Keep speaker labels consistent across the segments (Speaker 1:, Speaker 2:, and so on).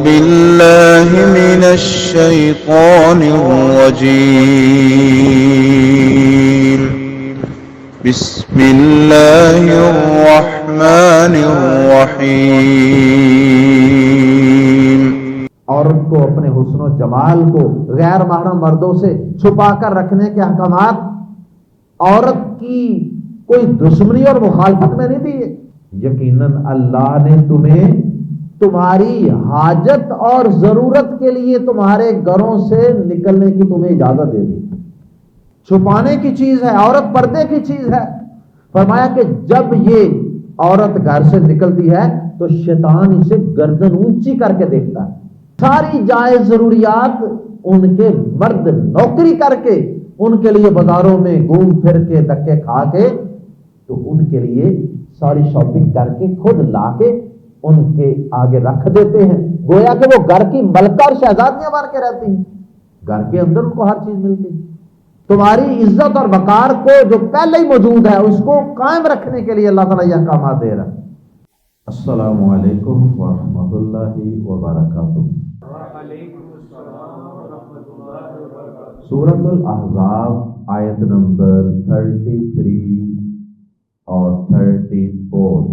Speaker 1: بالله من الشيطان الرجيم. بسم الله الرحمن الرحيم.
Speaker 2: عورت کو اپنے حسن و جمال کو غیر محرم مردوں سے چھپا کر رکھنے کے احکامات عورت کی کوئی دشمنی اور مخالفت میں نہیں دیے. یقیناً اللہ نے تمہیں تمہاری حاجت اور ضرورت کے لیے تمہارے گھروں سے نکلنے کی تمہیں اجازت دے دی. چھپانے کی چیز ہے عورت، پردے کی چیز ہے. فرمایا کہ جب یہ عورت گھر سے نکلتی ہے تو شیطان اسے گردن اونچی کر کے دیکھتا ہے. ساری جائز ضروریات ان کے مرد نوکری کر کے ان کے لیے بازاروں میں گھوم پھر کے دھکے کھا کے تو ان کے لیے ساری شاپنگ کر کے خود لا کے ان کے آگے رکھ دیتے ہیں، گویا کہ وہ گھر کی ملکہ اور شہزادیاں بن کے رہتی ہیں. گھر کے اندر ان کو ہر چیز ملتی ہے. تمہاری عزت اور وقار کو جو پہلے ہی موجود ہے اس کو قائم رکھنے کے لیے اللہ تعالیٰ یہ احکامات دے رہا ہے. السلام علیکم ورحمۃ اللہ وبرکاتہ. سورۃ الاحزاب آیت نمبر 33 اور 34.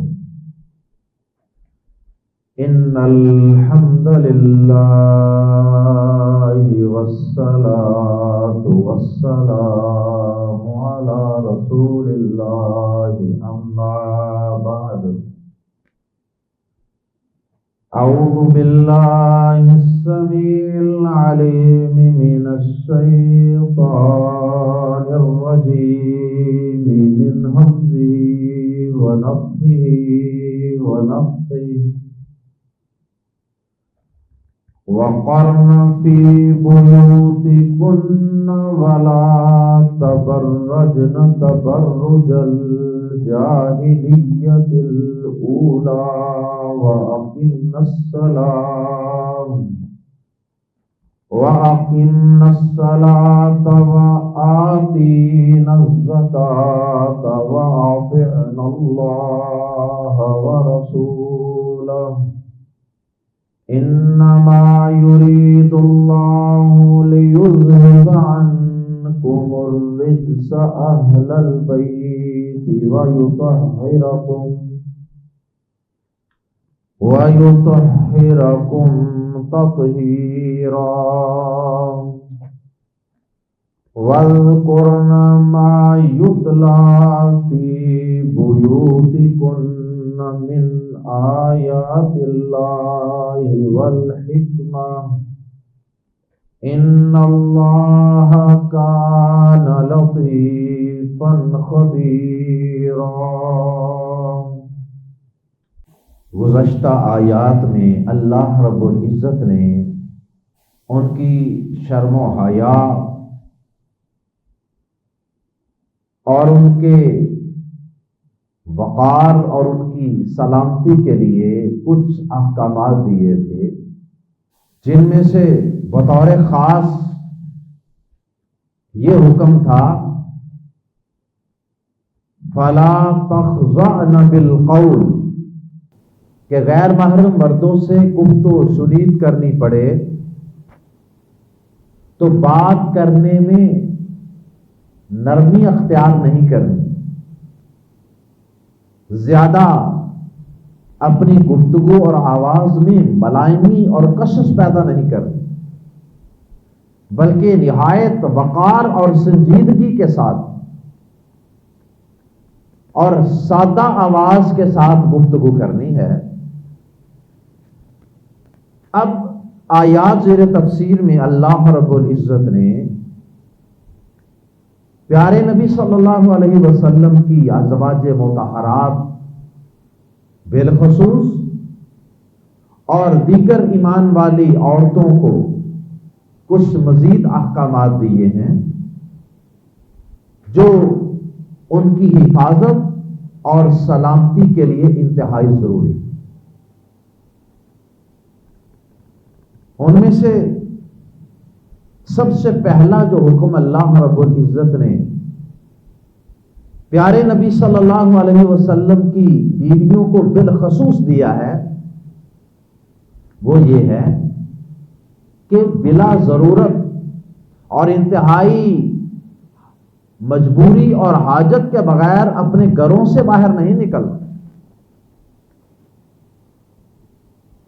Speaker 2: ان الحمد للہ والصلاة والسلام علی رسول اللہ اما بعد. اعوذ باللہ السمیع العلیم من الشیطان الرجیم من ہمزہ ونفخہ ونفثہ. وقرن فی بیوتکن ولا تبرجن تبرج الجاہلیۃ الاولی وَأَقِمْنَا الصَّلَاةَ وَآتِينَا الزَّكَاةَ وَأَطِعْنَا اللَّهَ وَرَسُولَهُ إِنَّمَا يُرِيدُ اللَّهُ لِيُذْهِبَ عَنكُمُ الرِّجْسَ أَهْلَ الْبَيْتِ وَيُطَهِّرَكُمْ تطهيرا. واذكرن ما يتلى في بيوتكن من آيات الله والحكمة إن الله كان لطيفا خبيرا. گزشتہ آیات میں اللہ رب العزت نے ان کی شرم و حیا اور ان کے وقار اور ان کی سلامتی کے لیے کچھ احکامات دیے تھے، جن میں سے بطور خاص یہ حکم تھا فَلَا تَخْضَعْنَ بِالْقَوْلِ کہ غیر محرم مردوں سے گفت و شنید کرنی پڑے تو بات کرنے میں نرمی اختیار نہیں کرنی، زیادہ اپنی گفتگو اور آواز میں ملائمی اور کشش پیدا نہیں کرنی، بلکہ نہایت وقار اور سنجیدگی کے ساتھ اور سادہ آواز کے ساتھ گفتگو کرنی ہے. اب آیات زیر تفسیر میں اللہ رب العزت نے پیارے نبی صلی اللہ علیہ وسلم کی ازواج مطہرات بالخصوص اور دیگر ایمان والی عورتوں کو کچھ مزید احکامات دیے ہیں جو ان کی حفاظت اور سلامتی کے لیے انتہائی ضروری. ان میں سے سب سے پہلا جو حکم اللہ رب العزت نے پیارے نبی صلی اللہ علیہ وسلم کی بیویوں کو بالخصوص دیا ہے وہ یہ ہے کہ بلا ضرورت اور انتہائی مجبوری اور حاجت کے بغیر اپنے گھروں سے باہر نہیں نکلنا،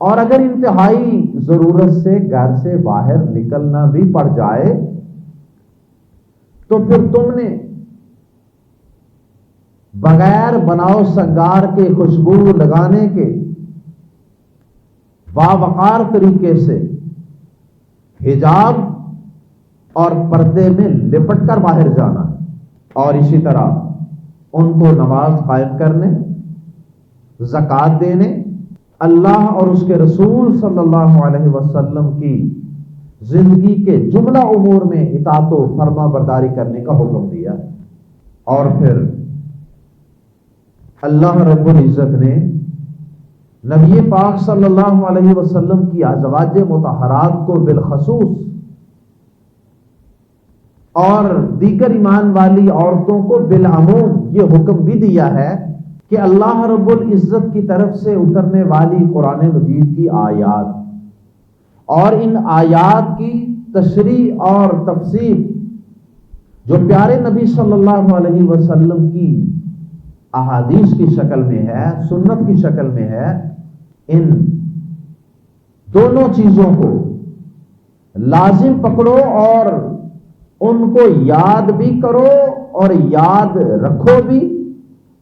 Speaker 2: اور اگر انتہائی ضرورت سے گھر سے باہر نکلنا بھی پڑ جائے تو پھر تم نے بغیر بناؤ سنگار کے خوشبو لگانے کے باوقار طریقے سے حجاب اور پردے میں لپٹ کر باہر جانا، اور اسی طرح ان کو نماز قائم کرنے، زکوٰۃ دینے، اللہ اور اس کے رسول صلی اللہ علیہ وسلم کی زندگی کے جملہ امور میں اطاعت و فرما برداری کرنے کا حکم دیا۔ اور پھر اللہ رب العزت نے نبی پاک صلی اللہ علیہ وسلم کی ازواج مطہرات کو بالخصوص اور دیگر ایمان والی عورتوں کو بالعموم یہ حکم بھی دیا ہے کہ اللہ رب العزت کی طرف سے اترنے والی قرآن مجید کی آیات اور ان آیات کی تشریح اور تفسیر جو پیارے نبی صلی اللہ علیہ وسلم کی احادیث کی شکل میں ہے، سنت کی شکل میں ہے، ان دونوں چیزوں کو لازم پکڑو اور ان کو یاد بھی کرو اور یاد رکھو بھی،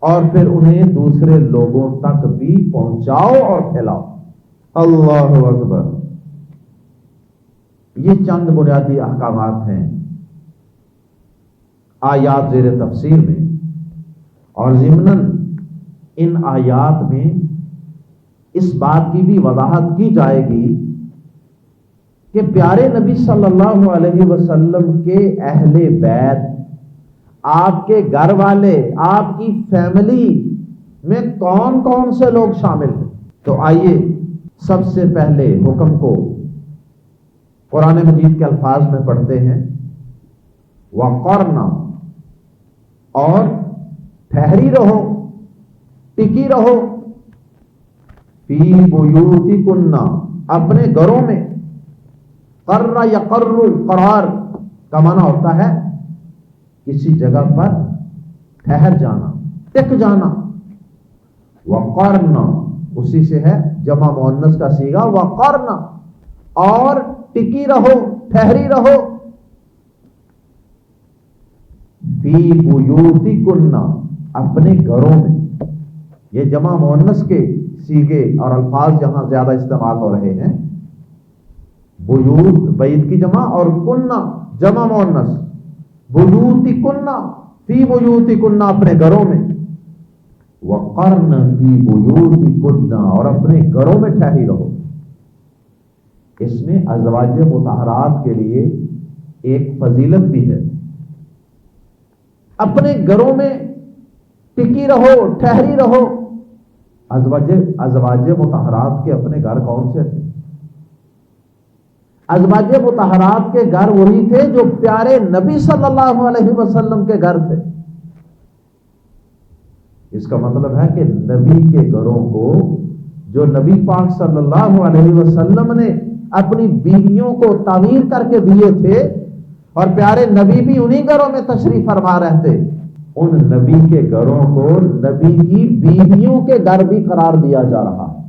Speaker 2: اور پھر انہیں دوسرے لوگوں تک بھی پہنچاؤ اور پھیلاؤ۔ اللہ اکبر۔ یہ چند بنیادی احکامات ہیں آیات زیر تفسیر میں، اور ضمناً ان آیات میں اس بات کی بھی وضاحت کی جائے گی کہ پیارے نبی صلی اللہ علیہ وسلم کے اہل بیت، آپ کے گھر والے، آپ کی فیملی میں کون کون سے لوگ شامل ہیں۔ تو آئیے سب سے پہلے حکم کو قرآن مجید کے الفاظ میں پڑھتے ہیں، وَقَرْنَ، اور ٹھہری رہو، ٹکی رہو، فی بیوتکن، اپنے گھروں میں۔ قرّ یقر، قرار کا معنی ہوتا ہے کسی جگہ پر ٹھہر جانا، ٹک جانا۔ وقرن اسی سے ہے جمع مؤنث کا صیغہ، وقرن، اور ٹکی رہو، ٹھہری رہو، فی بیوتکن، اپنے گھروں میں۔ یہ جمع مؤنث کے صیغے اور الفاظ جہاں زیادہ استعمال ہو رہے ہیں، بیوت بیت کی جمع اور کنہ جمع مؤنث، بیوتکن فی بیوتکن، اپنے گھروں میں۔ وقرن فی بیوتکن، اور اپنے گھروں میں ٹھہری رہو۔ اس میں ازواج مطہرات کے لیے ایک فضیلت بھی ہے، اپنے گھروں میں ٹکی رہو، ٹھہری رہو۔ ازواج مطہرات کے اپنے گھر کون سے تھے؟ ازواج مطہرات کے گھر وہی تھے جو پیارے نبی صلی اللہ علیہ وسلم کے گھر تھے۔ اس کا مطلب ہے کہ نبی کے گھروں کو جو نبی پاک صلی اللہ علیہ وسلم نے اپنی بیویوں کو تعمیر کر کے دیے تھے، اور پیارے نبی بھی انہی گھروں میں تشریف فرما رہتے، ان نبی کے گھروں کو نبی کی بیویوں کے گھر بھی قرار دیا جا رہا ہے۔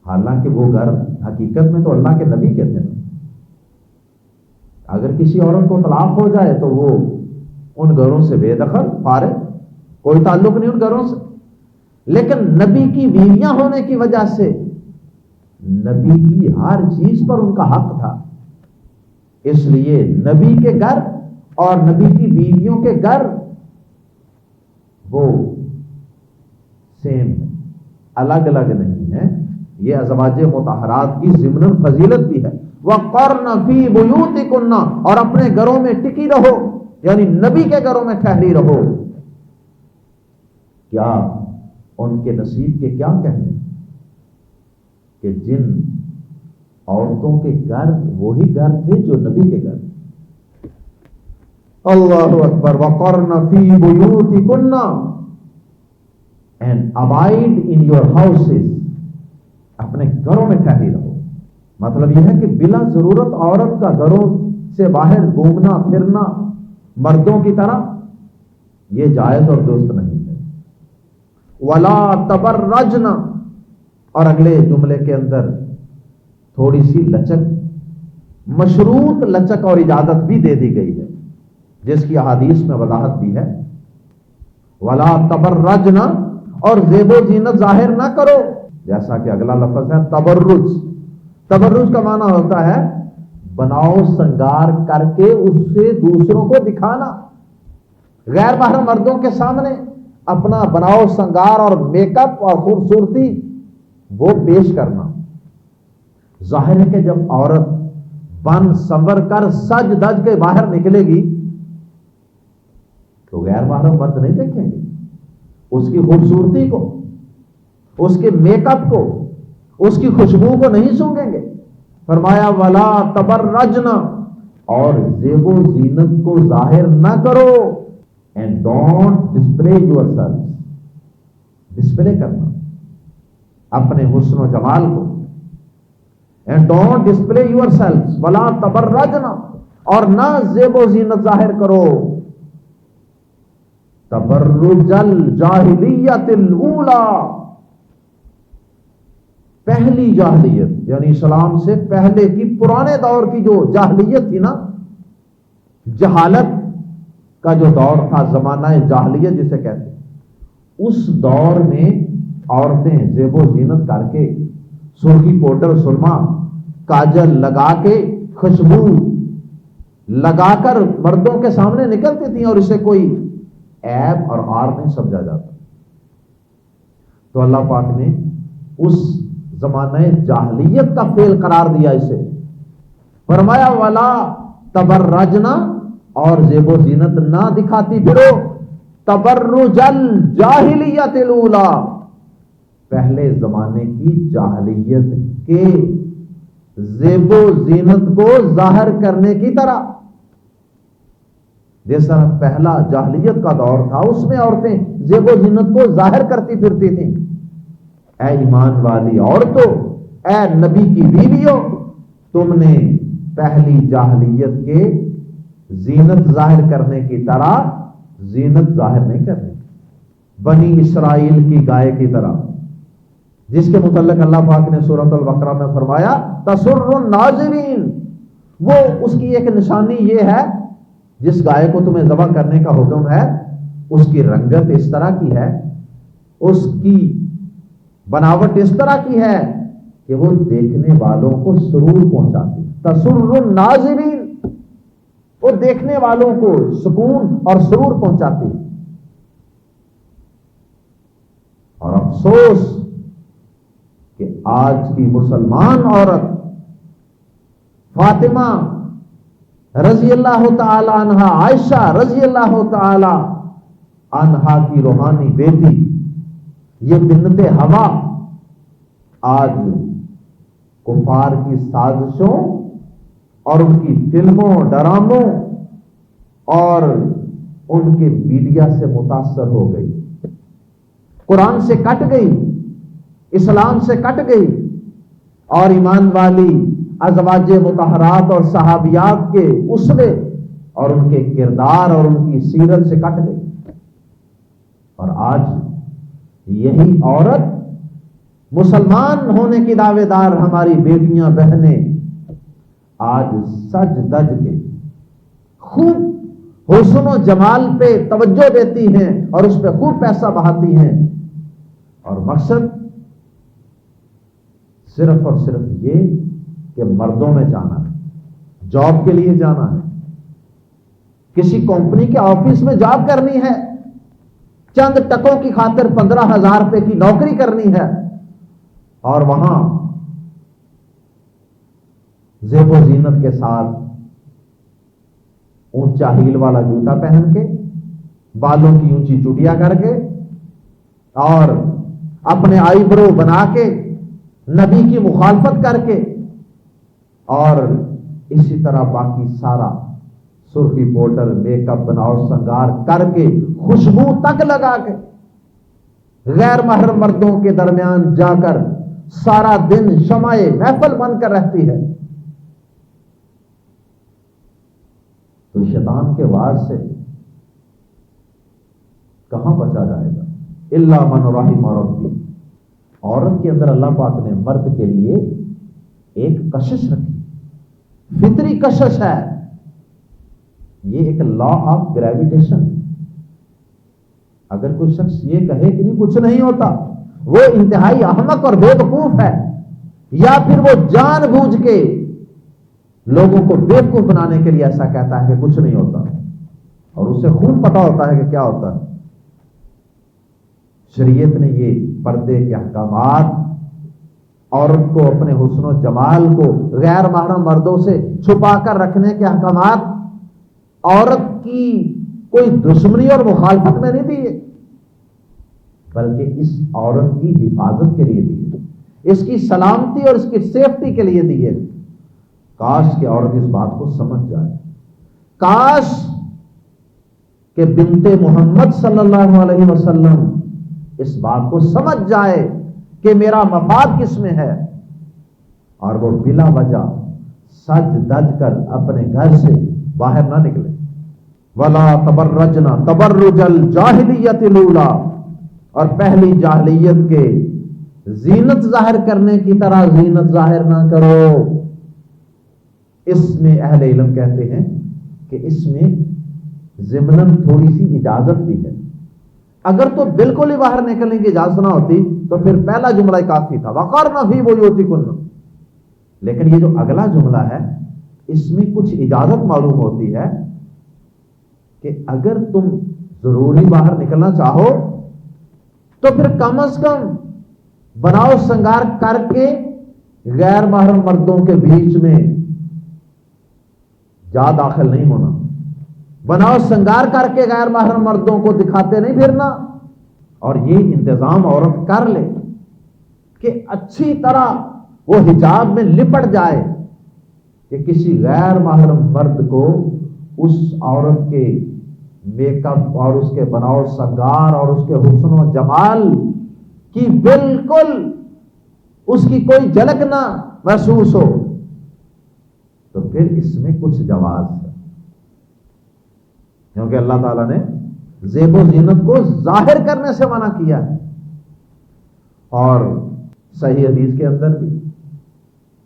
Speaker 2: حالانکہ وہ گھر حقیقت میں تو اللہ کے نبی کے تھے۔ اگر کسی عورت کو طلاق ہو جائے تو وہ ان گھروں سے بے دخل، فارغ، کوئی تعلق نہیں ان گھروں سے، لیکن نبی کی بیویاں ہونے کی وجہ سے نبی کی ہر چیز پر ان کا حق تھا۔ اس لیے نبی کے گھر اور نبی کی بیویوں کے گھر وہ سیم، الگ الگ نہیں ہیں۔ یہ ازواج مطہرات کی ضمن فضیلت بھی ہے۔ وَقَرْنَ فِي بُيُوتِكُنَّ، اور اپنے گھروں میں ٹکی رہو، یعنی نبی کے گھروں میں ٹھہری رہو۔ کیا ان کے نصیب کے کیا کہنے کہ جن عورتوں کے گھر وہی گھر تھے جو نبی کے گھر۔ اللہ اکبر۔ وَقَرْنَ فِي بُيُوتِكُنَّ، and abide in your houses, اپنے گھروں میں ٹھہری رہو. مطلب یہ ہے کہ بلا ضرورت عورت کا گھروں سے باہر گھومنا پھرنا مردوں کی طرح یہ جائز اور درست نہیں ہے. ولا تبرجنا، اور اگلے جملے کے اندر تھوڑی سی لچک، مشروط لچک اور اجازت بھی دے دی گئی ہے، جس کی احادیث میں وضاحت بھی ہے. ولا تبرجنا، اور زیب و زینت ظاہر نہ کرو، جیسا کہ اگلا لفظ ہے تبرج. تبرج کا معنی ہوتا ہے بناؤ سنگار کر کے اس سے دوسروں کو دکھانا، غیر محرم مردوں کے سامنے اپنا بناؤ سنگار اور میک اپ اور خوبصورتی وہ پیش کرنا. ظاہر ہے کہ جب عورت بن سنور کر سج دج کے باہر نکلے گی تو غیر محرم مرد نہیں دیکھیں گے اس کی خوبصورتی کو، اس کے میک اپ کو، اس کی خوشبو کو نہیں سونگیں گے. فرمایا ولا تبرجنا، اور زیب و زینت کو ظاہر نہ کرو. And don't display your self, display کرنا اپنے حسن و جمال کو. And don't display your self ولا تبرجنا، اور نہ زیب و زینت ظاہر کرو. تبرج الجاہلیت الاولی، پہلی جاہلیت یعنی اسلام سے پہلے کی پرانے دور کی جو جاہلیت تھی نا، جہالت کا جو دور تھا، زمانہ جاہلیت جسے کہتے ہیں، اس دور میں عورتیں زیب و زینت کر کے سرخی پاؤڈر سرما کاجل لگا کے خوشبو لگا کر مردوں کے سامنے نکلتی تھیں، اور اسے کوئی عیب اور عار نہیں سمجھا جاتا. تو اللہ پاک نے اس زمانہ جاہلیت کا فعل قرار دیا اسے. فرمایا ولا تبرجنا، اور زیب و زینت نہ دکھاتی پھرو. تبرج الجاہلیت الاولی، پہلے زمانے کی جاہلیت کے زیب و زینت کو ظاہر کرنے کی طرح. جیسا پہلا جاہلیت کا دور تھا اس میں عورتیں زیب و زینت کو ظاہر کرتی پھرتی تھیں. اے ایمان والی عورتوں، اے نبی کی بیویوں، تم نے پہلی جاہلیت کے زینت ظاہر کرنے کی طرح زینت ظاہر نہیں کرنی. بنی اسرائیل کی گائے کی طرح، جس کے متعلق اللہ پاک نے سورۃ البقرہ میں فرمایا تسر الناظرین، وہ اس کی ایک نشانی یہ ہے، جس گائے کو تمہیں ذبح کرنے کا حکم ہے اس کی رنگت اس طرح کی ہے، اس کی بناوٹ اس طرح کی ہے کہ وہ دیکھنے والوں کو سرور پہنچاتی. تسر الناظرین، وہ دیکھنے والوں کو سکون اور سرور پہنچاتی. اور افسوس کہ آج کی مسلمان عورت فاطمہ رضی اللہ تعالی عنہا، عائشہ رضی اللہ تعالی عنہا کی روحانی بیٹی، یہ بنت ہوا آج کفار کی سازشوں اور ان کی فلموں، ڈراموں اور ان کے میڈیا سے متاثر ہو گئی، قرآن سے کٹ گئی، اسلام سے کٹ گئی، اور ایمان والی ازواج مطہرات اور صحابیات کے اسوے اور ان کے کردار اور ان کی سیرت سے کٹ گئی. اور آج یہی عورت مسلمان ہونے کی دعوے دار ہماری بیٹیاں بہنیں آج سج دج کے خوب حسن و جمال پہ توجہ دیتی ہیں اور اس پہ خوب پیسہ بہاتی ہیں، اور مقصد صرف اور صرف یہ کہ مردوں میں جانا ہے، جاب کے لیے جانا ہے، کسی کمپنی کے آفس میں جاب کرنی ہے، چند ٹکوں کی خاطر 15,000 روپے کی نوکری کرنی ہے، اور وہاں زیب و زینت کے ساتھ اونچا ہیل والا جوتا پہن کے، بالوں کی اونچی چوٹیاں کر کے، اور اپنے آئی برو بنا کے، نبی کی مخالفت کر کے، اور اسی طرح باقی سارا سرخی پاؤڈر، میک اپ، بناؤ سنگار کر کے، خوشبو تک لگا کے غیر محرم مردوں کے درمیان جا کر سارا دن شمع محفل بن کر رہتی ہے، تو شیطان کے وار سے کہاں بچا جائے گا؟ الا من رحم ربی۔ عورت کے اندر اللہ پاک نے مرد کے لیے ایک کشش رکھی، فطری کشش ہے، یہ ایک لا آف گریویٹیشن۔ اگر کوئی شخص یہ کہے کہ نہیں کچھ نہیں ہوتا، وہ انتہائی احمق اور بے وقوف ہے، یا پھر وہ جان بوجھ کے لوگوں کو بے وقوف بنانے کے لیے ایسا کہتا ہے کہ کچھ نہیں ہوتا، اور اسے خوب پتا ہوتا ہے کہ کیا ہوتا ہے۔ شریعت نے یہ پردے کے احکامات، عورت کو اپنے حسن و جمال کو غیر محرم مردوں سے چھپا کر رکھنے کے احکامات عورت کی کوئی دشمنی اور مخالفت میں نہیں دیے، بلکہ اس عورت کی حفاظت کے لیے دیے، اس کی سلامتی اور اس کی سیفٹی کے لیے دیے۔ کاش کہ عورت اس بات کو سمجھ جائے، کاش کہ بنت محمد صلی اللہ علیہ وسلم اس بات کو سمجھ جائے کہ میرا مفاد کس میں ہے، اور وہ بلا وجہ سج دج کر اپنے گھر سے باہر نہ نکلے۔ وَلَا تَبَرَّجْنَا تَبَرُّجَ الْجَاهِلِيَّةِ الْأُولَىٰ، اور پہلی جاہلیت کے زینت ظاہر کرنے کی طرح زینت ظاہر نہ کرو۔ اس میں اہل علم کہتے ہیں کہ اس میں ضمناً تھوڑی سی اجازت بھی ہے۔ اگر تو بالکل ہی باہر نکلنے کی اجازت نہ ہوتی تو پھر پہلا جملہ ہی کافی تھا، وَقَرْنَ فِي بُيُوتِكُنَّ، لیکن یہ جو اگلا جملہ ہے اس میں کچھ اجازت معلوم ہوتی ہے کہ اگر تم ضروری باہر نکلنا چاہو تو پھر کم از کم بناؤ سنگار کر کے غیر محرم مردوں کے بیچ میں جا داخل نہیں ہونا، بناؤ سنگار کر کے غیر محرم مردوں کو دکھاتے نہیں پھرنا، اور یہ انتظام عورت کر لے کہ اچھی طرح وہ حجاب میں لپٹ جائے کہ کسی غیر محرم مرد کو اس عورت کے میک اپ اور اس کے بناؤ سنگار اور اس کے حسن و جمال کی بالکل اس کی کوئی جھلک نہ محسوس ہو، تو پھر اس میں کچھ جواز ہے، کیونکہ اللہ تعالیٰ نے زیب و زینت کو ظاہر کرنے سے منع کیا ہے، اور صحیح حدیث کے اندر بھی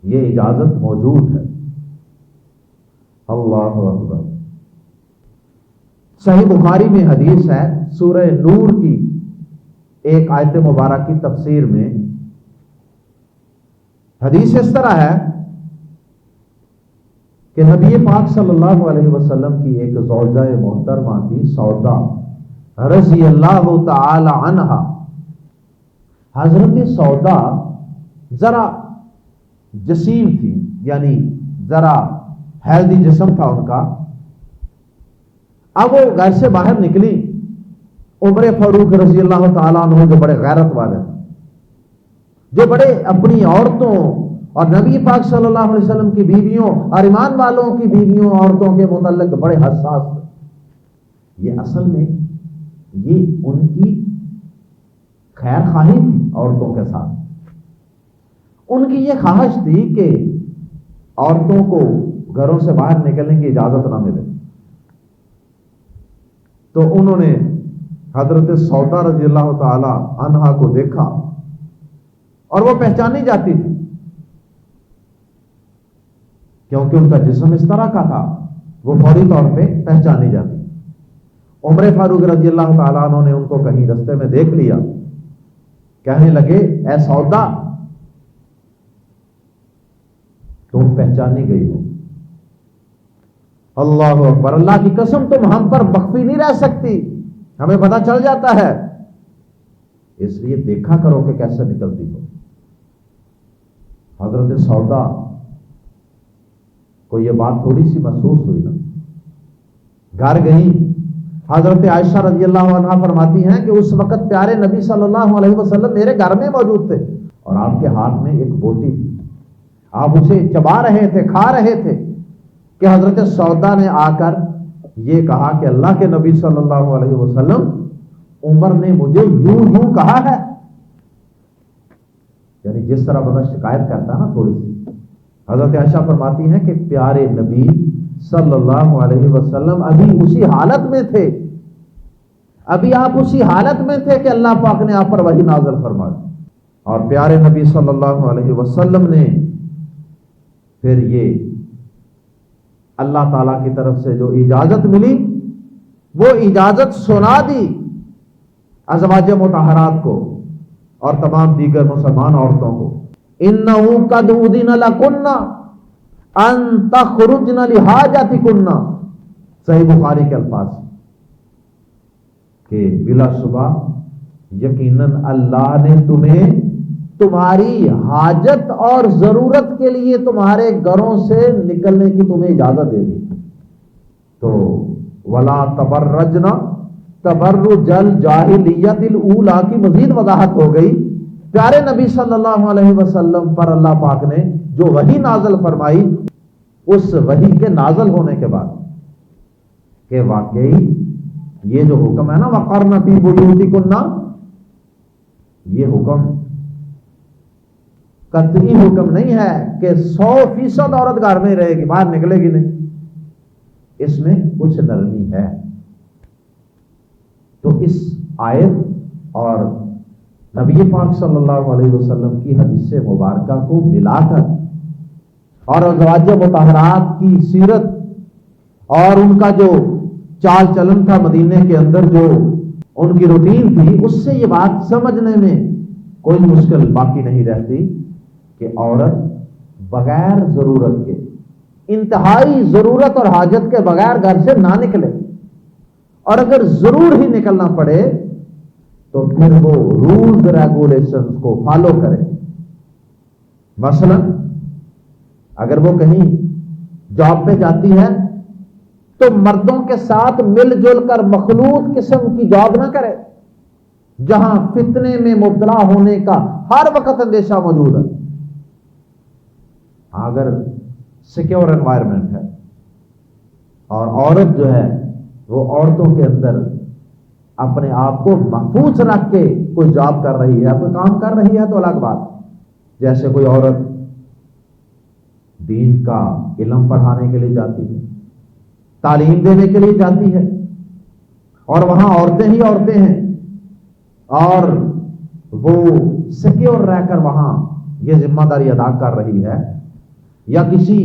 Speaker 2: یہ اجازت موجود ہے۔ اللہ اکبر۔ صحیح بخاری میں حدیث ہے، سورہ نور کی ایک آیت مبارک کی تفسیر میں حدیث اس طرح ہے کہ نبی پاک صلی اللہ علیہ وسلم کی ایک زوجہ محترمہ تھی، سودا رضی اللہ تعالی عنہا۔ حضرت سودا ذرا جسیم تھی، یعنی ذرا ہیلدی جسم تھا ان کا۔ اب وہ گھر سے باہر نکلی، عمر فاروق رضی اللہ تعالیٰ عنہ جو بڑے غیرت والے، جو بڑے اپنی عورتوں اور نبی پاک صلی اللہ علیہ وسلم کی بیویوں اور ایمان والوں کی بیویوں عورتوں کے متعلق بڑے حساس تھے، یہ اصل میں یہ ان کی خیر خواہی تھی عورتوں کے ساتھ۔ ان کی یہ خواہش تھی کہ عورتوں کو گھروں سے باہر نکلنے کی اجازت نہ ملے، تو انہوں نے حضرت سودا رضی اللہ تعالی عنہا کو دیکھا، اور وہ پہچانی جاتی تھی کیونکہ ان کا جسم اس طرح کا تھا، وہ فوری طور پہ پہچانی جاتی۔ عمر فاروق رضی اللہ تعالیٰ عنہ نے ان کو کہیں رستے میں دیکھ لیا، کہنے لگے اے سودا تم پہچانی گئی ہو، اللہ اکبر، اللہ کی قسم تم ہم پر مخفی نہیں رہ سکتی، ہمیں پتہ چل جاتا ہے، اس لیے دیکھا کرو کہ کیسے نکلتی ہو۔ حضرت سودا کو یہ بات تھوڑی سی محسوس ہوئی نا، گھر گئی۔ حضرت عائشہ رضی اللہ عنہا فرماتی ہیں کہ اس وقت پیارے نبی صلی اللہ علیہ وسلم میرے گھر میں موجود تھے، اور آپ کے ہاتھ میں ایک بوٹی تھی، آپ اسے چبا رہے تھے، کھا رہے تھے، کہ حضرت سودا نے آ کر یہ کہا کہ اللہ کے نبی صلی اللہ علیہ وسلم عمر نے مجھے یوں یوں کہا ہے. یعنی جس طرح بندہ شکایت کرتا ہے نا تھوڑی سی. حضرت عائشہ فرماتی ہیں کہ پیارے نبی صلی اللہ علیہ وسلم ابھی اسی حالت میں تھے, ابھی آپ اسی حالت میں تھے کہ اللہ پاک نے آپ پر وحی نازل فرما دی. اور پیارے نبی صلی اللہ علیہ وسلم نے پھر یہ اللہ تعالیٰ کی طرف سے جو اجازت ملی وہ اجازت سنا دی ازواج مطہرات کو اور تمام دیگر مسلمان عورتوں کو. اِنَّهُ قَدْ أُذِنَ لَكُنَّ أَن تَخْرُجْنَ لِحَاجَتِكُنَّ, صحیح بخاری کے الفاظ کہ بلا شبہ یقیناً اللہ نے تمہیں تمہاری حاجت اور ضرورت کے لیے تمہارے گھروں سے نکلنے کی تمہیں اجازت دے دی. تو وَلَا تَبَرَّجْنَ تَبَرُّجَ الْجَاهِلِيَّةِ الْأُولَىٰ کی مزید وضاحت ہو گئی. پیارے نبی صلی اللہ علیہ وسلم پر اللہ پاک نے جو وحی نازل فرمائی, اس وحی کے نازل ہونے کے بعد کہ واقعی یہ جو حکم ہے نا وَقَرْنَ فِي بُيُوتِكُنَّ, یہ حکم قطعی حکم نہیں ہے کہ 100% عورت گھر میں رہے گی, باہر نکلے گی نہیں. اس میں کچھ نرمی ہے. تو اس آیت اور نبی پاک صلی اللہ علیہ وسلم کی حدیث مبارکہ کو ملا کر اور ازواج مطہرات کی سیرت اور ان کا جو چال چلن تھا مدینے کے اندر, جو ان کی روٹین تھی, اس سے یہ بات سمجھنے میں کوئی مشکل باقی نہیں رہتی کہ عورت بغیر ضرورت کے, انتہائی ضرورت اور حاجت کے بغیر گھر سے نہ نکلے, اور اگر ضرور ہی نکلنا پڑے تو پھر وہ رولز ریگولیشنز کو فالو کرے. مثلا اگر وہ کہیں جاب پہ جاتی ہے تو مردوں کے ساتھ مل جل کر مخلوط قسم کی جاب نہ کرے جہاں فتنے میں مبتلا ہونے کا ہر وقت اندیشہ موجود ہے. اگر سیکیور انوائرمنٹ ہے اور عورت جو ہے وہ عورتوں کے اندر اپنے آپ کو محفوظ رکھ کے کوئی جاب کر رہی ہے, کوئی کام کر رہی ہے تو الگ بات. جیسے کوئی عورت دین کا علم پڑھانے کے لیے جاتی ہے, تعلیم دینے کے لیے جاتی ہے, اور وہاں عورتیں ہی عورتیں ہیں اور وہ سیکیور رہ کر وہاں یہ ذمہ داری ادا کر رہی ہے, یا کسی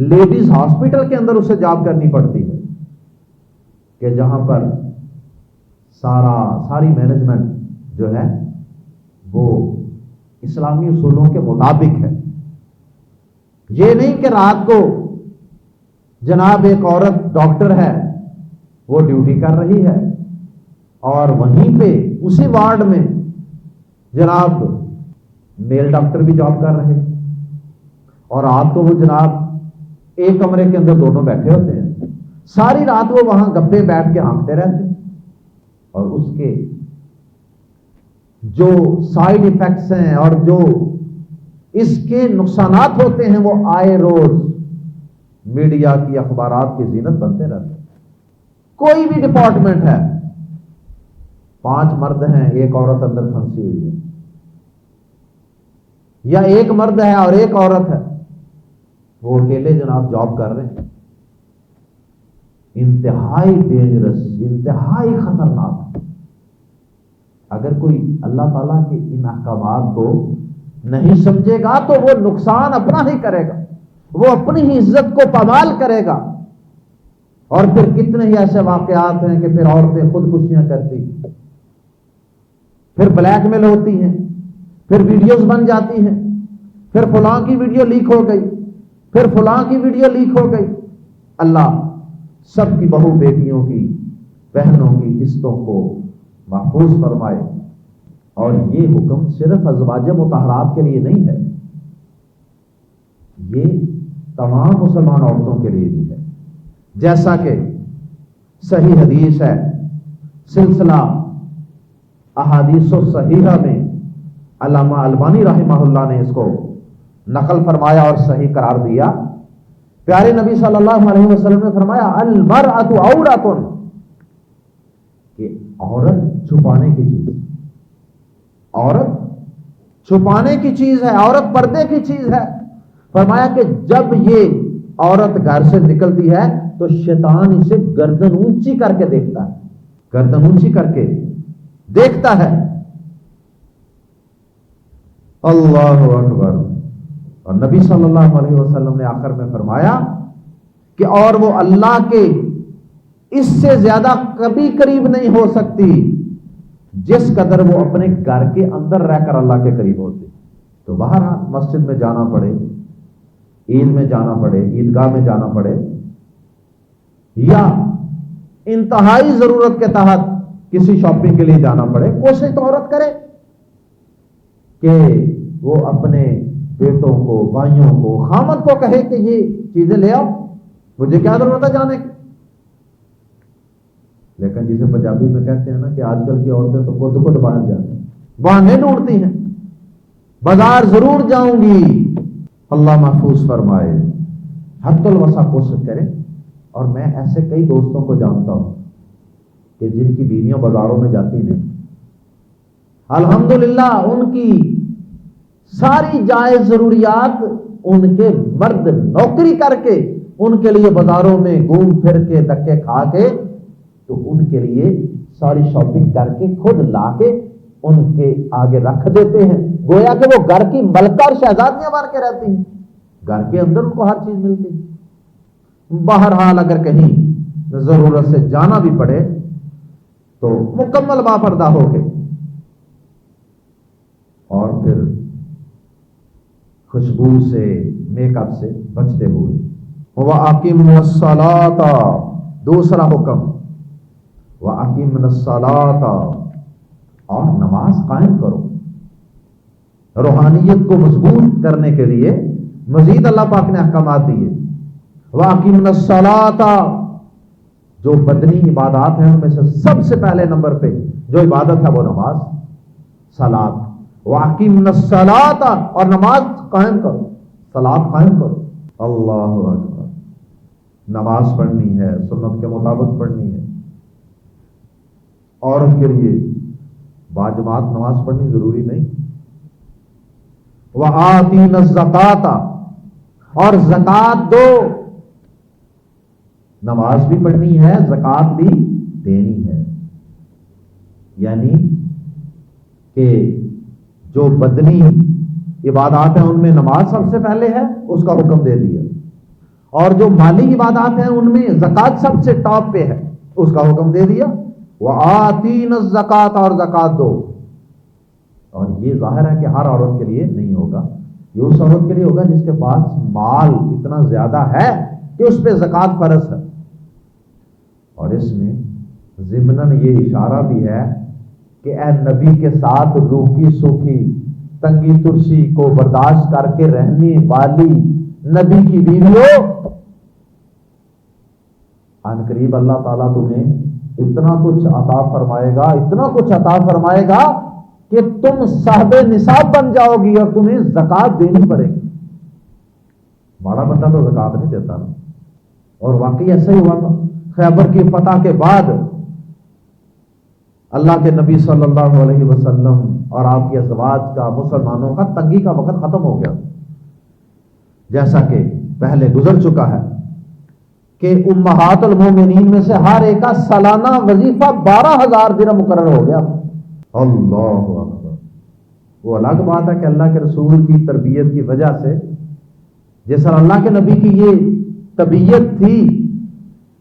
Speaker 2: لیڈیز ہاسپٹل کے اندر اسے جاب کرنی پڑتی ہے کہ جہاں پر ساری مینجمنٹ جو ہے وہ اسلامی اصولوں کے مطابق ہے. یہ نہیں کہ رات کو جناب ایک عورت ڈاکٹر ہے, وہ ڈیوٹی کر رہی ہے اور وہیں پہ اسی وارڈ میں جناب میل ڈاکٹر بھی جاب کر رہے ہیں, اور رات کو وہ جناب ایک کمرے کے اندر دونوں بیٹھے ہوتے ہیں, ساری رات وہ وہاں گپے بیٹھ کے ہانکتے رہتے ہیں, اور اس کے جو سائیڈ ایفیکٹس ہیں اور جو اس کے نقصانات ہوتے ہیں وہ آئے روز میڈیا کی اخبارات کی زینت بنتے رہتے ہیں. کوئی بھی ڈپارٹمنٹ ہے, 5 مرد ہیں, ایک عورت اندر پھنسی ہوئی ہے, یا ایک مرد ہے اور ایک عورت ہے, وہ اکیلے جناب جاب کر رہے ہیں. انتہائی ڈینجرس, انتہائی خطرناک. اگر کوئی اللہ تعالیٰ کے ان احکامات کو نہیں سمجھے گا تو وہ نقصان اپنا ہی کرے گا, وہ اپنی ہی عزت کو پامال کرے گا. اور پھر کتنے ہی ایسے واقعات ہیں کہ پھر عورتیں خودکشیاں کرتی, پھر بلیک میل ہوتی ہیں, پھر ویڈیوز بن جاتی ہیں, پھر فلاں کی ویڈیو لیک ہو گئی, پھر فلاں کی ویڈیو لیک ہو گئی. اللہ سب کی بہو بیٹیوں کی, بہنوں کی عزتوں کو محفوظ فرمائے. اور یہ حکم صرف ازواج مطہرات کے لیے نہیں ہے, یہ تمام مسلمان عورتوں کے لیے بھی ہے. جیسا کہ صحیح حدیث ہے, سلسلہ احادیث صحیحہ میں علامہ البانی رحمہ اللہ نے اس کو نقل فرمایا اور صحیح قرار دیا. پیارے نبی صلی اللہ علیہ وسلم نے فرمایا المرأۃ عورۃ, کہ عورت چھپانے کی چیز ہے، عورت چھپانے کی چیز ہے، عورت پردے کی چیز ہے۔ فرمایا کہ جب یہ عورت گھر سے نکلتی ہے تو شیطان اسے گردن اونچی کر کے دیکھتا ہے، گردن اونچی کر کے دیکھتا ہے۔ اللہ اکبر۔ اور نبی صلی اللہ علیہ وسلم نے آخر میں فرمایا کہ اور وہ اللہ کے اس سے زیادہ کبھی قریب نہیں ہو سکتی جس قدر وہ اپنے گھر کے اندر رہ کر اللہ کے قریب ہوتی۔ تو باہر مسجد میں جانا پڑے، عید میں جانا پڑے، عیدگاہ میں جانا پڑے، یا انتہائی ضرورت کے تحت کسی شاپنگ کے لیے جانا پڑے، کوشش تو عورت کرے کہ وہ اپنے بیٹوں کو، بھائیوں کو، خامد کو کہے کہ یہ چیزیں لے آؤ، مجھے کیا ضرورت ہے جانے کی۔ لیکن جسے پنجابی میں کہتے ہیں نا کہ آج کل کی عورتیں تو خود باہر جاتی ہیں، بہانے ڈھونڈتی ہیں، بازار ضرور جاؤں گی۔ اللہ محفوظ فرمائے، حد الوسع کوشش کریں۔ اور میں ایسے کئی دوستوں کو جانتا ہوں کہ جن کی بیویاں بازاروں میں جاتی نہیں، الحمدللہ ان کی ساری جائز ضروریات ان کے مرد نوکری کر کے ان کے لیے بازاروں میں گھوم پھر کے دھکے کھا کے تو ان کے لیے ساری شاپنگ کر کے خود لا کے ان کے آگے رکھ دیتے ہیں، گویا کہ وہ گھر کی ملکہ اور شہزادیاں بن کے رہتی ہیں، گھر کے اندر ان کو ہر چیز ملتی ہے۔ بہرحال اگر کہیں ضرورت سے جانا بھی پڑے تو مکمل باپردہ ہو کے اور پھر خوشبو سے، میک اپ سے بچتے ہوئے۔ وَأَقِمْنَ الصَّلَاةَ، دوسرا حکم، وَأَقِمْنَ الصَّلَاةَ، اور نماز قائم کرو۔ روحانیت کو مضبوط کرنے کے لیے مزید اللہ پاک نے احکامات دیے۔ وَأَقِمْنَ الصَّلَاةَ، جو بدنی عبادات ہیں ان میں سے سب سے پہلے نمبر پہ جو عبادت ہے وہ نماز، صلاۃ۔ وَأَقِمْنَ الصَّلَاةَ، اور نماز قائم کرو، صلاۃ قائم کرو۔ اللہ اکبر۔ نماز پڑھنی ہے، سنت کے مطابق پڑھنی ہے۔ عورت کے لیے باجماعت نماز پڑھنی ضروری نہیں۔ وَآتِينَ الزَّكَاةَ، اور زکوٰۃ دو، نماز بھی پڑھنی ہے، زکوٰۃ بھی دینی ہے۔ یعنی کہ جو بدنی عبادات ہیں ان میں نماز سب سے پہلے ہے، اس کا حکم دے دیا، اور جو مالی عبادات ہیں ان میں زکوٰۃ سب سے ٹاپ پہ ہے، اس کا حکم دے دیا۔ وَآتِينَ الزَّكَاةَ، اور زکوٰۃ دو۔ اور یہ ظاہر ہے کہ ہر عورت کے لیے نہیں ہوگا، یہ اس عورت کے لیے ہوگا جس کے پاس مال اتنا زیادہ ہے کہ اس پہ زکوٰۃ فرض ہے۔ اور اس میں ضمناً یہ اشارہ بھی ہے کہ اے نبی کے ساتھ روکھی سوکھی تنگی ترشی کو برداشت کر کے رہنے والی نبی کی بیویوں، ان قریب اللہ تعالیٰ تمہیں اتنا کچھ عطا فرمائے گا، اتنا کچھ عطا فرمائے گا کہ تم صاحب نصاب بن جاؤ گی اور تمہیں زکوٰۃ دینی پڑے گی۔ بڑا بندہ تو زکوٰۃ نہیں دیتا نا، اور واقعی ایسا ہی ہوا تھا۔ خیبر کی فتح کے بعد اللہ کے نبی صلی اللہ علیہ وسلم اور آپ کے ازواج کا، مسلمانوں کا تنگی کا وقت ختم ہو گیا، جیسا کہ پہلے گزر چکا ہے کہ امہات المومنین میں سے ہر ایک کا سالانہ وظیفہ 12,000 درہم مقرر ہو گیا۔ اللہ اکبر۔ وہ الگ بات ہے کہ اللہ کے رسول کی تربیت کی وجہ سے، جس طرح اللہ کے نبی کی یہ طبیعت تھی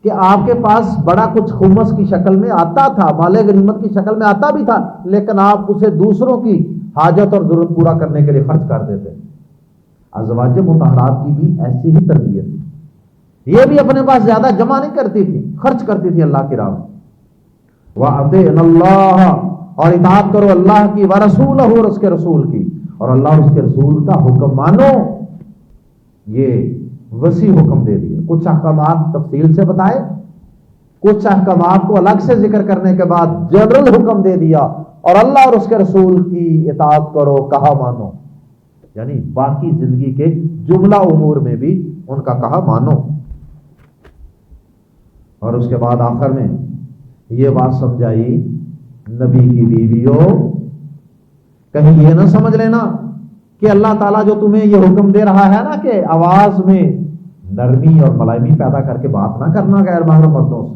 Speaker 2: کہ آپ کے پاس بڑا کچھ خمس کی شکل میں آتا تھا، مال غنیمت کی شکل میں آتا بھی تھا، لیکن آپ اسے دوسروں کی حاجت اور ضرورت پورا کرنے کے لیے خرچ کر دیتے۔ ازواج مطہرات کی بھی ایسی ہی تربیت تھی، یہ بھی اپنے پاس زیادہ جمع نہیں کرتی تھی، خرچ کرتی تھی اللہ کی راہ میں۔ وَأَطِعْنَ اللَّهَ، اور اطاعت کرو اللہ کی، وَرَسُولَهُ، اور اس کے رسول کی، اور اللہ اور اس کے رسول کا حکم مانو۔ یہ وسیع حکم دے دیا، کچھ احکامات تفصیل سے بتائے، کچھ احکامات کو الگ سے ذکر کرنے کے بعد جنرل حکم دے دیا، اور اللہ اور اس کے رسول کی اطاعت کرو، کہا مانو، یعنی باقی زندگی کے جملہ امور میں بھی ان کا کہا مانو۔ اور اس کے بعد آخر میں یہ بات سمجھائی نبی کی بیویوں، کہیں یہ نہ سمجھ لینا کہ اللہ تعالیٰ جو تمہیں یہ حکم دے رہا ہے نا کہ آواز میں نرمی اور ملائمی پیدا کر کے بات نہ کرنا غیر محرم مردوں سے،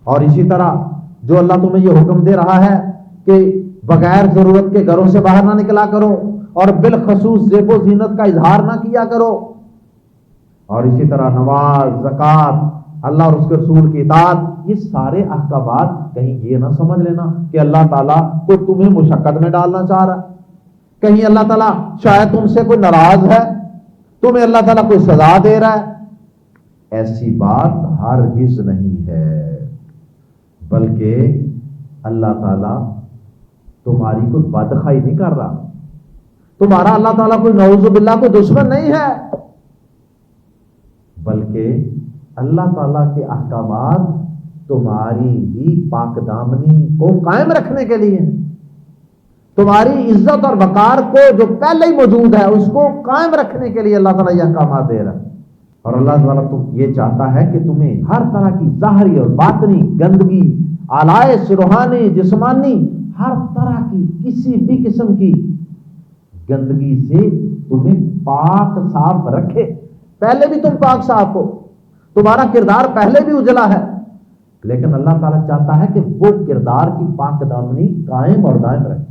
Speaker 2: اور اسی طرح جو اللہ تمہیں یہ حکم دے رہا ہے کہ بغیر ضرورت کے گھروں سے باہر نہ نکلا کرو اور بالخصوص زیب و زینت کا اظہار نہ کیا کرو، اور اسی طرح نماز، زکوٰۃ، اللہ اور اس کے رسول کی اطاعت، یہ سارے احکامات کہیں یہ نہ سمجھ لینا کہ اللہ تعالیٰ کو تمہیں مشقت میں ڈالنا چاہ رہا ہے، کہیں اللہ تعالیٰ شاید تم سے کوئی ناراض ہے، تمہیں اللہ تعالیٰ کوئی سزا دے رہا ہے۔ ایسی بات ہرگز نہیں ہے، بلکہ اللہ تعالیٰ تمہاری کوئی بدخواہی نہیں کر رہا، تمہارا اللہ تعالیٰ کوئی نعوذ باللہ کوئی دشمن نہیں ہے، بلکہ اللہ تعالیٰ کے احکامات تمہاری ہی پاک دامنی کو قائم رکھنے کے لیے ہیں، تمہاری عزت اور وقار کو جو پہلے ہی موجود ہے اس کو قائم رکھنے کے لیے اللہ تعالیٰ یہ احکامات دے رہا ہے۔ اور اللہ تعالیٰ یہ چاہتا ہے کہ تمہیں ہر طرح کی ظاہری اور باطنی گندگی، آلائش روحانی جسمانی، ہر طرح کی کسی بھی قسم کی گندگی سے تمہیں پاک صاف رکھے۔ پہلے بھی تم پاک صاف ہو، تمہارا کردار پہلے بھی اجلا ہے، لیکن اللہ تعالیٰ چاہتا ہے کہ وہ کردار کی پاک دامنی قائم اور دائم رہے۔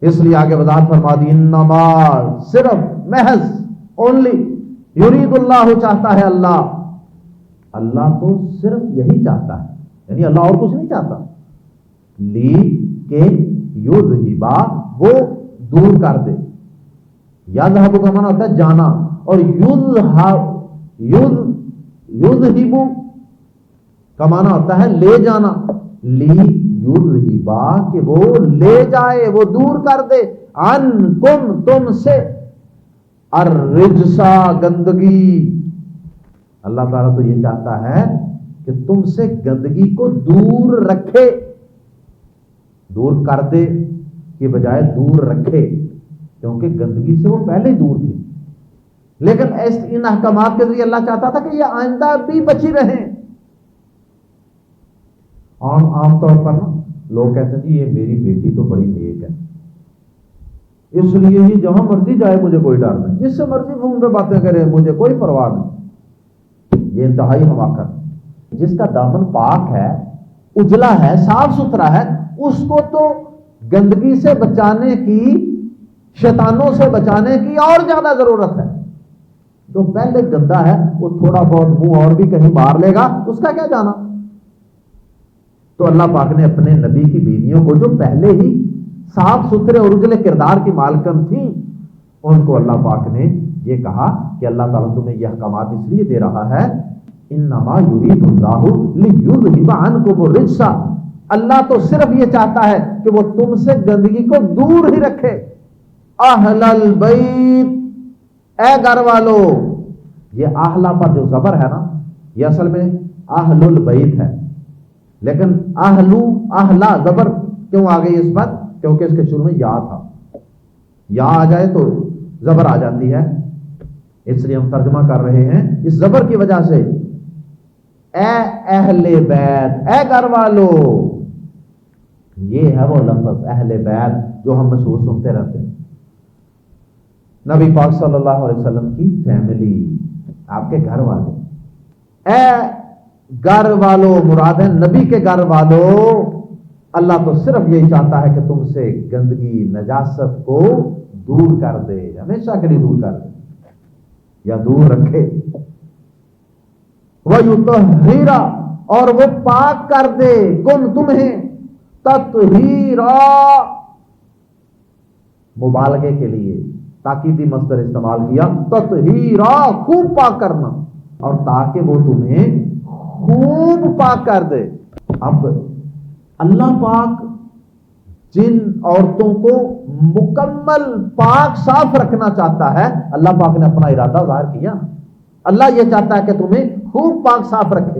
Speaker 2: اس لیے آگے وضاحت فرما دی، انما صرف محض اونلی یرید اللہ، چاہتا ہے اللہ تو صرف یہی چاہتا ہے، یعنی اللہ اور کچھ نہیں چاہتا، لی کہ یذہبا، وہ دور کر دے، یذہب کا معنی ہوتا ہے جانا، اور یذہب کا معنی ہوتا ہے لے جانا، لی یذہبا کہ وہ لے جائے، وہ دور کر دے، عنکم تم سے، الرجسا گندگی۔ اللہ تعالیٰ تو یہ چاہتا ہے کہ تم سے گندگی کو دور رکھے، دور کر دے کی بجائے دور رکھے، کیونکہ گندگی سے وہ پہلے ہی دور تھی، لیکن ان احکامات کے ذریعے اللہ چاہتا تھا کہ یہ آئندہ بھی بچی رہیں۔ عام طور پر نا لوگ کہتے ہیں جی یہ میری بیٹی تو بڑی نیک ہے، اس لیے ہی جہاں مرضی جائے مجھے کوئی ڈر نہیں، جس سے مرضی فون پہ باتیں کرے مجھے کوئی پرواہ نہیں۔ یہ انتہائی حماقت۔ جس کا دامن پاک ہے، اجلا ہے، صاف ستھرا ہے، اس کو تو گندگی سے بچانے کی، شیطانوں سے بچانے کی اور زیادہ ضرورت ہے۔ جو پہلے گندا ہے وہ تھوڑا بہت منہ اور بھی کہیں مار لے گا، اس کا کیا جانا۔ تو اللہ پاک نے اپنے نبی کی بیویوں کو جو پہلے ہی صاف ستھرے اور اجلے کردار کی مالکن تھیں، ان کو اللہ پاک نے یہ کہا کہ اللہ تعالیٰ تمہیں یہ احکامات اس لیے دے رہا ہے، انما یرید اللہ لیذہب عنکم الرجس، اللہ تو صرف یہ چاہتا ہے کہ وہ تم سے گندگی کو دور ہی رکھے۔ اہل البیت، اے گھر والو، یہ اہلا پر جو زبر ہے نا، یہ اصل میں اہل البیت ہے، لیکن اہلا زبر کیوں آ گئی اس پر؟ کیونکہ اس کے شروع میں یا تھا، یا آ جائے تو زبر آ جاتی ہے، اس لیے ہم ترجمہ کر رہے ہیں اس زبر کی وجہ سے، اے اہل بیت، اے گھر والو، یہ ہے وہ لفظ اہل بیت جو ہم مشہور سنتے رہتے ہیں۔ نبی پاک صلی اللہ علیہ وسلم کی فیملی، آپ کے گھر والے، اے گھر والو مراد ہے نبی کے گھر والو۔ اللہ تو صرف یہی چاہتا ہے کہ تم سے گندگی، نجاست کو دور کر دے، ہمیشہ کے لیے دور کر دے یا دور رکھے۔ وَيُطَهِّرَ، اور وہ پاک کر دے، کم تمہیں، تطہیرا، مبالغے کے لیے تاکیدی مصدر استعمال کیا، تطہیرا، خوب پاک کرنا، اور تاکہ وہ تمہیں خوب پاک کر دے۔ اب اللہ پاک جن عورتوں کو مکمل پاک صاف رکھنا چاہتا ہے، اللہ پاک نے اپنا ارادہ ظاہر کیا، اللہ یہ چاہتا ہے کہ تمہیں خوب پاک صاف رکھے۔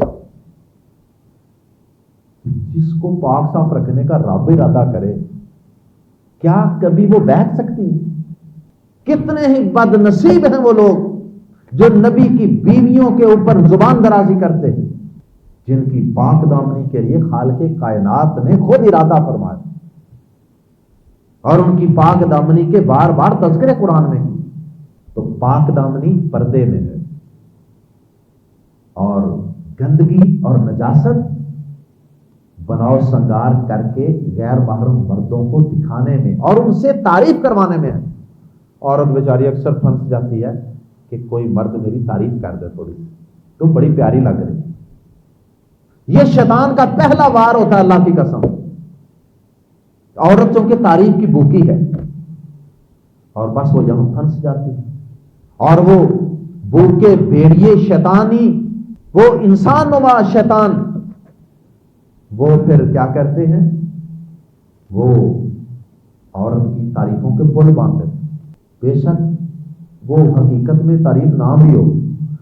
Speaker 2: جس کو پاک صاف رکھنے کا رب ارادہ کرے، کیا کبھی وہ بیٹھ سکتی ہے؟ کتنے ہی بد نصیب ہیں وہ لوگ جو نبی کی بیویوں کے اوپر زبان درازی کرتے ہیں، جن کی پاک دامنی کے لیے خالق کائنات نے خود ارادہ فرمایا اور ان کی پاک دامنی کے بار بار تذکرے قرآن میں کی، تو پاک دامنی پردے میں ہے، اور گندگی اور نجاست بناؤ سنگار کر کے غیر محرم مردوں کو دکھانے میں اور ان سے تعریف کروانے میں ہے۔ عورت بیچاری اکثر پھنس جاتی ہے کہ کوئی مرد میری تعریف کر دے تھوڑی، تو بڑی پیاری لگ رہی۔ یہ شیطان کا پہلا وار ہوتا ہے، اللہ کی قسم، عورتوں کی تعریف کی بھوکی ہے، اور بس وہ یہاں پھنس جاتی ہے، اور وہ بھوکے بھیڑیے شیطانی، وہ انسان نما شیطان، وہ پھر کیا کرتے ہیں، وہ عورت کی تعریفوں کے پل باندھتے ہیں، بے شک وہ حقیقت میں تعریف نہ بھی ہو،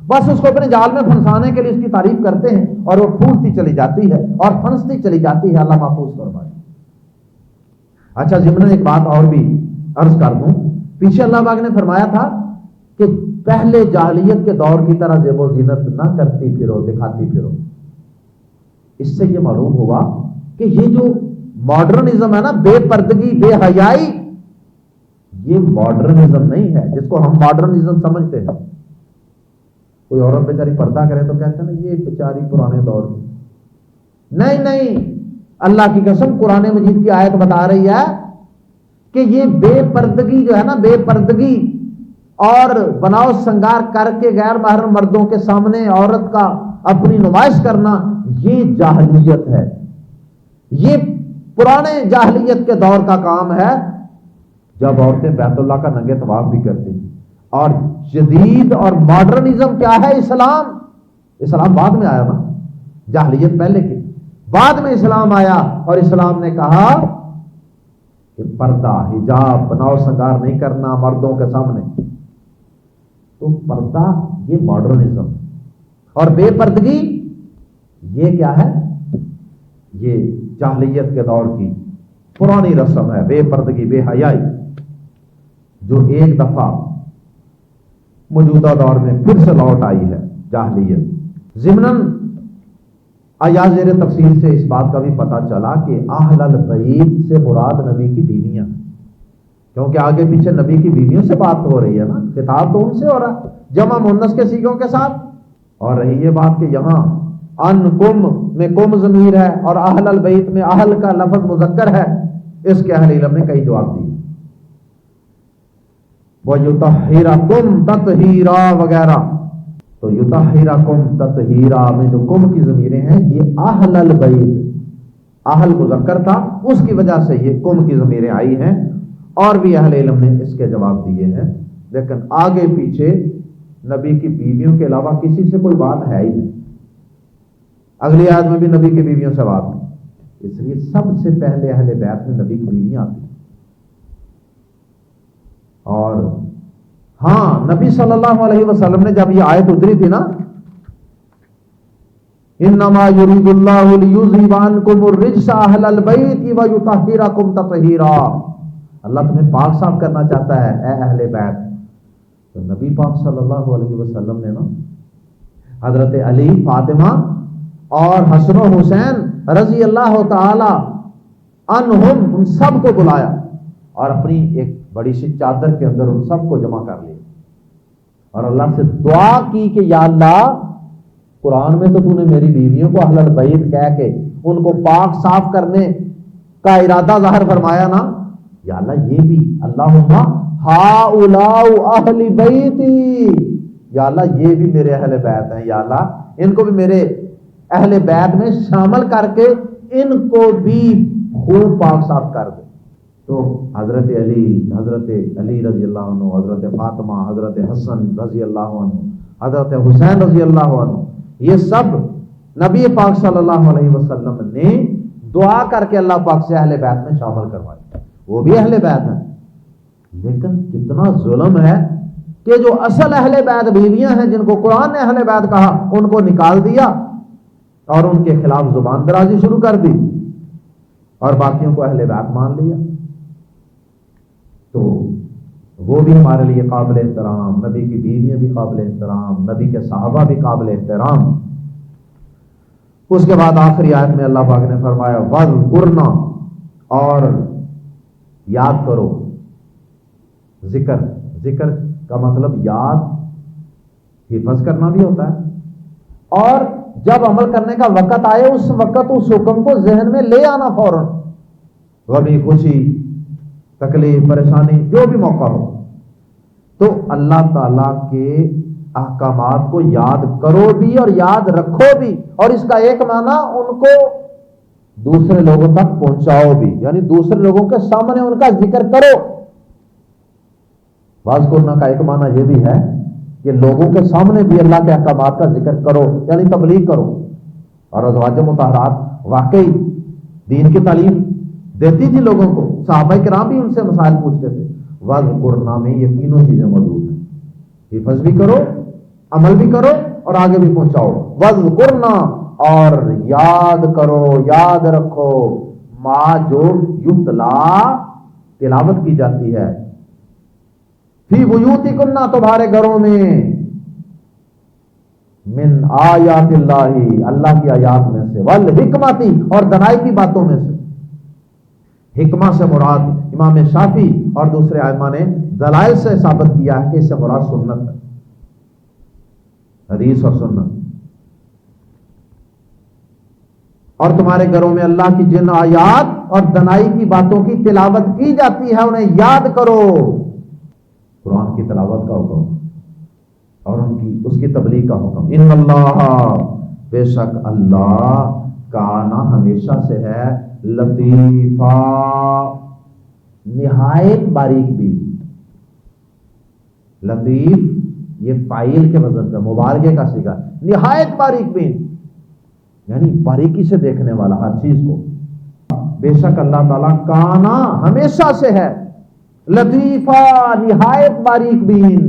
Speaker 2: بس اس کو اپنے جال میں پھنسانے کے لیے اس کی تعریف کرتے ہیں، اور وہ پھولتی چلی جاتی ہے اور پھنستی چلی جاتی ہے۔ اللہ محفوظ فرمائے۔ اچھا ضمن ایک بات اور بھی عرض کر دوں، پیچھے اللہ پاک نے فرمایا تھا کہ پہلے جاہلیت کے دور کی طرح زیب و زینت نہ کرتی پھرو، دکھاتی پھرو۔ اس سے یہ معلوم ہوا کہ یہ جو ماڈرنزم ہے نا، بے پردگی، بے حیائی، یہ ماڈرنزم نہیں ہے جس کو ہم ماڈرنزم سمجھتے ہیں۔ کوئی عورت بیچاری پردہ کرے تو کہتے ہیں نا یہ بیچاری پرانے دور کی۔ نہیں نہیں، اللہ کی قسم قرآن مجید کی آیت بتا رہی ہے کہ یہ بے پردگی جو ہے نا، بے پردگی اور بناؤ سنگار کر کے غیر محرم مردوں کے سامنے عورت کا اپنی نمائش کرنا، یہ جاہلیت ہے، یہ پرانے جاہلیت کے دور کا کام ہے، جب عورتیں بیت اللہ کا ننگے طواف بھی کرتی ہیں۔ اور جدید اور ماڈرنزم کیا ہے؟ اسلام۔ اسلام بعد میں آیا نا، جاہلیت پہلے کی، بعد میں اسلام آیا، اور اسلام نے کہا کہ پردہ، حجاب، بناؤ سنگار نہیں کرنا مردوں کے سامنے۔ تو پردہ یہ ماڈرنزم، اور بے پردگی یہ کیا ہے؟ یہ جاہلیت کے دور کی پرانی رسم ہے، بے پردگی، بے حیائی، جو ایک دفعہ موجودہ دور میں پھر سے لوٹ آئی ہے، جاہلیت۔ ضمناً آیات زیر تفصیل سے اس بات کا بھی پتہ چلا کہ اہل البیت سے مراد نبی کی بیویاں، کیونکہ آگے پیچھے نبی کی بیویوں سے بات ہو رہی ہے نا، خطاب تو ان سے ہو رہا ہے جمع مؤنث کے صیغوں کے ساتھ۔ اور رہی یہ بات کہ یہاں ان کم میں کم ضمیر ہے اور اہل البیت میں اہل کا لفظ مذکر ہے، اس کے اہل علم نے کئی جواب دیے، وَيُطَهِّرَكُمْ تَطْهِيرًا وغیرہ۔ تو یطہرکم تطہیرا میں جو کم کی ضمیریں ہیں یہ اہل البیت، اہل مذکر تھا، اس کی وجہ سے یہ کم کی ضمیریں آئی ہیں، اور بھی اہل علم نے اس کے جواب دیے ہیں، لیکن آگے پیچھے نبی کی بیویوں کے علاوہ کسی سے کوئی بات ہے ہی نہیں۔ اگلی آیت میں بھی نبی کی بیویوں سے بات نہیں، اس لیے سب سے پہلے اہل بیت میں نبی کی بیویاں آتی ہیں۔ اور ہاں، نبی صلی اللہ علیہ وسلم نے جب یہ آیت اتری تھی نا، انما یرید اللہ لیذھب عنکم الرجس اہل البیت ویطہرکم تطہیرا، اللہ تمہیں پاک صاف کرنا چاہتا ہے اے اہل بیت۔ تو نبی پاک صلی اللہ علیہ وسلم نے نا حضرت علی، فاطمہ اور حسن و حسین رضی اللہ تعالی عنہم، ان سب کو بلایا اور اپنی ایک بڑی سی چادر کے اندر ان سب کو جمع کر لیا، اور اللہ سے دعا کی کہ یا اللہ، قرآن میں تو نے میری بیویوں کو اہل البیت کہہ کے ان کو پاک صاف کرنے کا ارادہ ظاہر فرمایا نا، یا اللہ یہ بھی، اللہم ہؤلاء اہل بیتی، یا اللہ یہ بھی میرے اہل بیت ہیں، یا اللہ ان کو بھی میرے اہل بیت میں شامل کر کے ان کو بھی خوب پاک صاف کر دے۔ تو حضرت علی رضی اللہ عنہ، حضرت فاطمہ، حضرت حسن رضی اللہ عنہ، حضرت حسین رضی اللہ عنہ، یہ سب نبی پاک صلی اللہ علیہ وسلم نے دعا کر کے اللہ پاک سے اہل بیت میں شامل کروائے، وہ بھی اہل بیت ہیں۔ لیکن کتنا ظلم ہے کہ جو اصل اہل بیت بیویاں ہیں، جن کو قرآن نے اہل بیت کہا، ان کو نکال دیا اور ان کے خلاف زبان درازی شروع کر دی، اور باقیوں کو اہل بیت مان لیا۔ تو وہ بھی ہمارے لیے قابل احترام، نبی کی بیویاں بھی قابل احترام، نبی کے صحابہ بھی قابل احترام۔ اس کے بعد آخری آیت میں اللہ پاک نے فرمایا وَاذْكُرْنَا، اور یاد کرو. ذکر کا مطلب یاد، حفظ کرنا بھی ہوتا ہے، اور جب عمل کرنے کا وقت آئے اس وقت اس حکم کو ذہن میں لے آنا فوراً. غمی، خوشی، تکلیف، پریشانی، جو بھی موقع ہو، تو اللہ تعالیٰ کے احکامات کو یاد کرو بھی اور یاد رکھو بھی. اور اس کا ایک معنی ان کو دوسرے لوگوں تک پہنچاؤ بھی، یعنی دوسرے لوگوں کے سامنے ان کا ذکر کرو. واذکرنا کا ایک معنی یہ بھی ہے کہ لوگوں کے سامنے بھی اللہ کے احکامات کا ذکر کرو، یعنی تبلیغ کرو. اور ازواج مطہرات واقعی دین کی تعلیم دیتی تھی لوگوں کو، صحابہ کرام بھی ان سے مسائل پوچھتے تھے. واذکرنا میں یہ تینوں چیزیں موجود ہیں، حفظ بھی کرو، عمل بھی کرو اور آگے بھی پہنچاؤ. واذکرنا، اور یاد کرو، یاد رکھو، ما جو یتلا تلاوت کی جاتی ہے، فی بیوتکن تمہارے گھروں میں، من آیات اللہ اللہ کی آیات میں سے، والحکمتی اور دنائی کی باتوں میں سے. حکمہ سے مراد امام شافعی اور دوسرے ائمہ نے دلائل سے ثابت کیا ہے کہ اس سے مراد سنت ہے، حدیث اور سنت. اور تمہارے گھروں میں اللہ کی جن آیات اور دنائی کی باتوں کی تلاوت کی جاتی ہے انہیں یاد کرو. قرآن کی تلاوت کا حکم اور اس کی تبلیغ کا حکم. ان اللہ، بے شک اللہ، کانا ہمیشہ سے ہے، لطیفہ نہایت باریک بھی. لطیف یہ فاعل کے وزن پہ مبالغے کا صیغہ، نہایت باریک بھی یعنی باریکی سے دیکھنے والا ہر چیز کو. بے شک اللہ تعالیٰ کانا ہمیشہ سے ہے، لطیفہ نہایت باریک بین،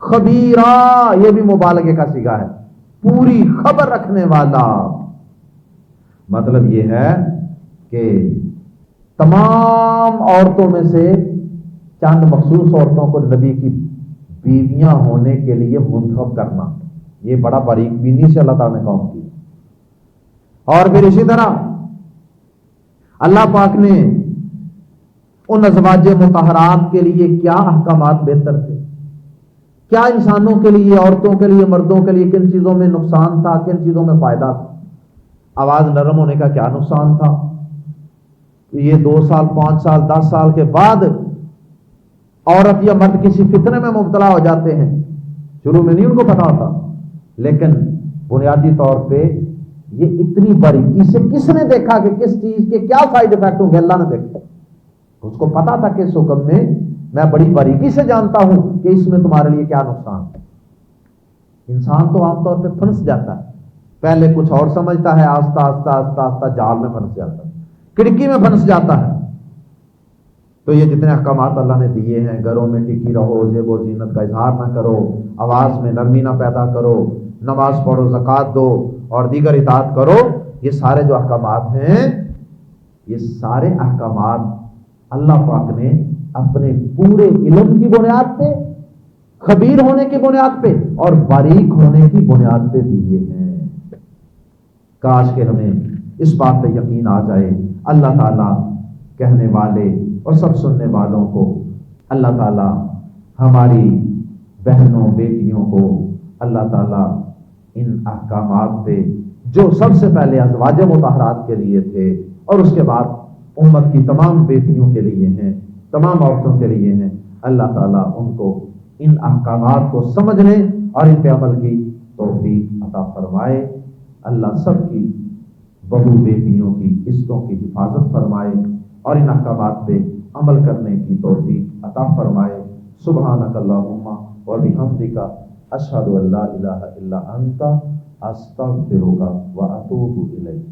Speaker 2: خبیرہ یہ بھی مبالغے کا صیغہ ہے، پوری خبر رکھنے والا. مطلب یہ ہے کہ تمام عورتوں میں سے چند مخصوص عورتوں کو نبی کی بیویاں ہونے کے لیے منتخب کرنا، یہ بڑا باریک بینی سے اللہ تعالیٰ نے کام کیا. اور پھر اسی طرح اللہ پاک نے ان ازواج مطہرات کے لیے کیا احکامات بہتر تھے، کیا انسانوں کے لیے، عورتوں کے لیے، مردوں کے لیے کن چیزوں میں نقصان تھا، کن چیزوں میں فائدہ تھا. آواز نرم ہونے کا کیا نقصان تھا، یہ 2 سال 5 سال 10 سال کے بعد عورت یا مرد کسی فتنے میں مبتلا ہو جاتے ہیں. شروع میں نہیں ان کو پتا ہوتا، لیکن بنیادی طور پہ یہ اتنی باریکی سے کس نے دیکھا کہ کس چیز کے کیا سائیڈ افیکٹ ہوں گے، اللہ نے دیکھا. اس کو پتا تھا کہ اس حکم میں بڑی باریکی سے جانتا ہوں کہ اس میں تمہارے لیے کیا نقصان ہے. انسان تو عام طور پہ پھنس جاتا ہے، پہلے کچھ اور سمجھتا ہے، آہستہ آہستہ آہستہ آہستہ جال میں پھنس جاتا ہے، کھڑکی میں پھنس جاتا ہے. تو یہ جتنے احکامات اللہ نے دیے ہیں، گھروں میں ٹکی رہو، زیب و زینت کا اظہار نہ کرو، آواز میں نرمی نہ پیدا کرو، نماز پڑھو، زکوٰۃ دو اور دیگر اطاعت کرو، یہ سارے جو احکامات ہیں، یہ سارے احکامات اللہ پاک نے اپنے پورے علم کی بنیاد پہ، خبیر ہونے کی بنیاد پہ اور باریک ہونے کی بنیاد پہ دیے ہیں. کاش کہ ہمیں اس بات پہ یقین آ جائے. اللہ تعالیٰ کہنے والے اور سب سننے والوں کو، اللہ تعالیٰ ہماری بہنوں بیٹیوں کو، اللہ تعالیٰ ان احکامات پہ جو سب سے پہلے ازواج مطہرات کے لیے تھے اور اس کے بعد امت کی تمام بیٹیوں کے لیے ہیں، تمام عورتوں کے لیے ہیں، اللہ تعالیٰ ان کو ان احکامات کو سمجھنے اور ان پہ عمل کی توفیق عطا فرمائے. اللہ سب کی بہو بیٹیوں کی عزتوں کی حفاظت فرمائے اور ان احکامات پہ عمل کرنے کی توفیق عطا فرمائے. سبحانک اللہم و بحمدک، اشہد ان لا الہ الا انت، استغفرک و اتوب الیک.